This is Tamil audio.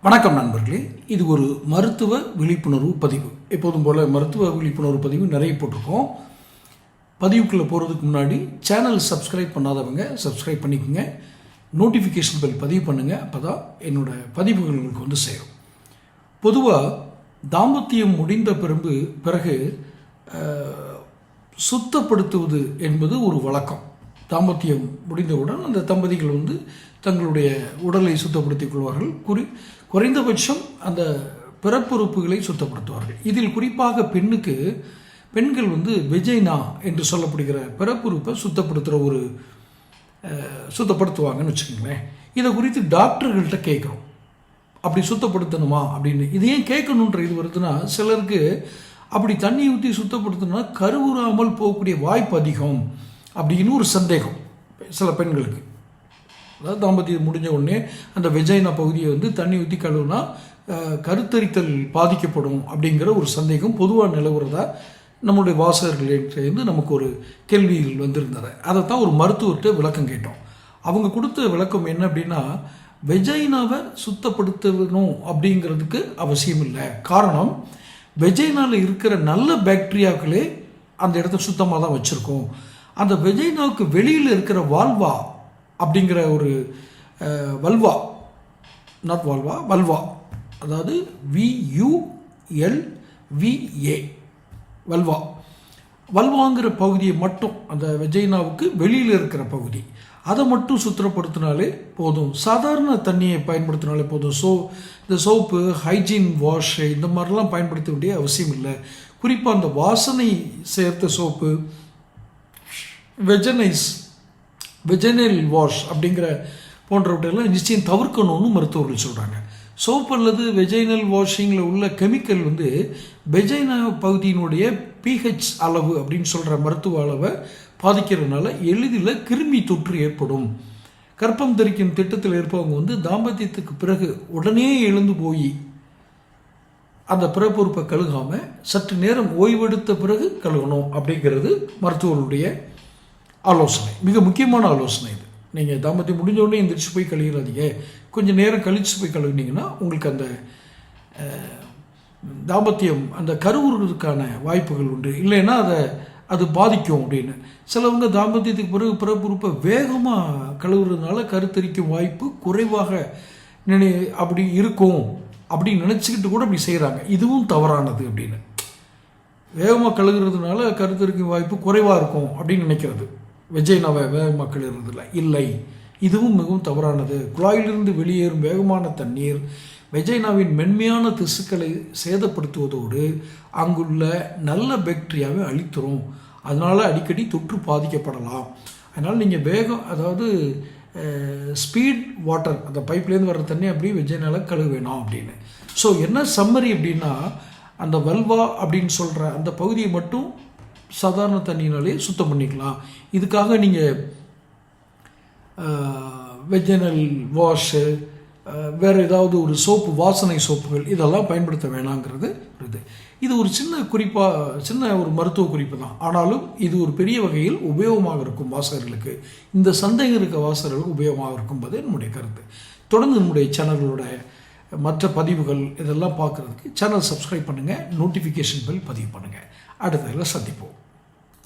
வணக்கம் நண்பர்களே, இது ஒரு மருத்துவ விழிப்புணர்வு பதிவு. எப்போதும் போல் மருத்துவ விழிப்புணர்வு பதிவு நிறைய போட்டிருக்கோம். பதிவுக்குள்ளே போகிறதுக்கு முன்னாடி சேனல் சப்ஸ்கிரைப் பண்ணாதவங்க சப்ஸ்கிரைப் பண்ணிக்கோங்க. நோட்டிஃபிகேஷன் பெல் பதிவு பண்ணுங்கள். அப்போ தான் என்னோடய பதிவுகள் உங்களுக்கு வந்து சேரும். பொதுவாக தாம்பத்தியம் முடிந்த பிறகு சுத்தப்படுத்துவது என்பது ஒரு வழக்கம். தாம்பத்தியம் முடிந்தவுடன் அந்த தம்பதிகள் வந்து தங்களுடைய உடலை சுத்தப்படுத்திக் கொள்வார்கள். குறைந்தபட்சம் அந்த பிறப்புறுப்புகளை சுத்தப்படுத்துவார்கள். இதில் குறிப்பாக பெண்கள் வந்து வெஜைனா என்று சொல்லப்படுகிற பிறப்புறுப்பை சுத்தப்படுத்துவாங்கன்னு வச்சுக்கோங்களேன். இதை குறித்து டாக்டர்கள்ட்ட கேட்குறோம், அப்படி சுத்தப்படுத்தணுமா அப்படின்னு. இது ஏன் கேட்கணுன்ற இது வருதுன்னா, சிலருக்கு அப்படி தண்ணி ஊற்றி சுத்தப்படுத்தணும்னா கருவுறாமல் போகக்கூடிய வாய்ப்பு அதிகம் அப்படின்னு ஒரு சந்தேகம் சில பெண்களுக்கு. அதாவது தாம்பத்தியம் முடிஞ்ச உடனே அந்த வெஜைனா பகுதியை வந்து தண்ணி ஊற்றி கழுவுனா கருத்தரித்தல் பாதிக்கப்படும் அப்படிங்கிற ஒரு சந்தேகம் பொதுவாக நிலவுறதா நம்முடைய வாசகர்கள்லேருந்து நமக்கு ஒரு கேள்விகள் வந்திருந்தது. அதைத்தான் ஒரு மருத்துவர்கிட்ட விளக்கம் கேட்டோம். அவங்க கொடுத்த விளக்கம் என்ன அப்படின்னா, வெஜைனாவை சுத்தப்படுத்தணும் அப்படிங்கிறதுக்கு அவசியம் இல்லை. காரணம், வெஜைனாவில் இருக்கிற நல்ல பாக்டீரியாக்களே அந்த இடத்த சுத்தமாக தான் வச்சுருக்கோம். அந்த வெஜைனாவுக்கு வெளியில் இருக்கிற வால்வா அப்படிங்கிற ஒரு வல்வா, அதாவது VULVA வல்வாங்கிற பகுதியை மட்டும், அந்த வெஜைனாவுக்கு வெளியில் இருக்கிற பகுதி, அதை மட்டும் சுத்தப்படுத்தினாலே போதும். சாதாரண தண்ணியை பயன்படுத்தினாலே போதும். இந்த சோப்பு, ஹைஜீன் வாஷ் இந்த மாதிரிலாம் பயன்படுத்த வேண்டிய அவசியம் இல்லை. குறிப்பாக அந்த வாசனை சேர்த்த சோப்பு, வெஜைனல் வாஷ் அப்படிங்கிற போன்றவற்றெல்லாம் நிச்சயம் தவிர்க்கணும்னு மருத்துவர்கள் சொல்கிறாங்க. சோப் அல்லது வெஜைனல் வாஷிங்கில் உள்ள கெமிக்கல் வந்து வெஜைனா பகுதியினுடைய pH அளவு அப்படின்னு சொல்கிற மருத்துவ அளவை பாதிக்கிறதுனால எளிதில் கிருமி தொற்று ஏற்படும். கர்ப்பம் தரிக்கும் திட்டத்தில் இருப்பவங்க வந்து தாம்பத்தியத்துக்கு பிறகு உடனே எழுந்து போய் அந்த பிறப்புறுப்பை கழுகாமல் சற்று நேரம் ஓய்வெடுத்த பிறகு கழுகணும் அப்படிங்கிறது மருத்துவர்களுடைய ஆலோசனை. மிக முக்கியமான ஆலோசனை இது. நீங்கள் தாம்பத்தியம் முடிஞ்ச உடனே எந்திரிச்சு போய் கழுகிறாதீங்க. கொஞ்சம் நேரம் கழித்து போய் கழுகுனீங்கன்னா உங்களுக்கு அந்த தாம்பத்தியம் அந்த கருவுறதுக்கான வாய்ப்புகள் உண்டு. இல்லைன்னா அது பாதிக்கும் அப்படின்னு. சிலவங்க தாம்பத்தியத்துக்கு பிறகு பிறப்புறுப்பை வேகமாக கழுவுறதுனால கருத்தரிக்கும் வாய்ப்பு குறைவாக அப்படி இருக்கும் அப்படின்னு நினச்சிக்கிட்டு கூட அப்படி செய்கிறாங்க. இதுவும் தவறானது அப்படின்னு. வேகமாக கழுகுறதுனால கருத்தரிக்கும் வாய்ப்பு குறைவாக இருக்கும் அப்படின்னு நினைக்கிறது வெஜைனாவை வேகமாக கழுகுறதில்ல. இல்லை, இதுவும் மிகவும் தவறானது. குழாயிலிருந்து வெளியேறும் வேகமான தண்ணீர் வெஜைனாவின் மென்மையான திசுக்களை சேதப்படுத்துவதோடு அங்குள்ள நல்ல பாக்டீரியாவை அழித்துரும். அதனால் அடிக்கடி தொற்று பாதிக்கப்படலாம். அதனால் நீங்கள் அதாவது ஸ்பீட் வாட்டர், அந்த பைப்லேருந்து வர்ற தண்ணி அப்படியே வெஜைனாவில் கழுவ வேணாம் அப்படின்னு. ஸோ என்ன சம்மரி அப்படின்னா, அந்த வல்வா அப்படின்னு சொல்கிற அந்த பகுதியை மட்டும் சாதாரண தண்ணினாலே சுத்தம் பண்ணிக்கலாம். இதுக்காக நீங்கள் வெஜைனல் வாஷு, வேறு ஏதாவது ஒரு சோப்பு, வாசனை சோப்புகள் இதெல்லாம் பயன்படுத்த வேணாங்கிறது இது ஒரு சின்ன ஒரு மருத்துவ குறிப்பு தான். ஆனாலும் இது ஒரு பெரிய வகையில் உபயோகமாக இருக்கும் வாசகர்களுக்கு. இந்த சந்தேகம் இருக்க வாசகர்களுக்கு உபயோகமாக இருக்கும்போது என்னுடைய கருத்து. தொடர்ந்து நம்முடைய சேனல்களோட மற்ற பதிவுகள் இதெல்லாம் பார்க்குறதுக்கு சேனல் சப்ஸ்கிரைப் பண்ணுங்கள், நோட்டிஃபிகேஷன் பெல் பதிவு பண்ணுங்கள். அடுத்ததில் சந்திப்போம்.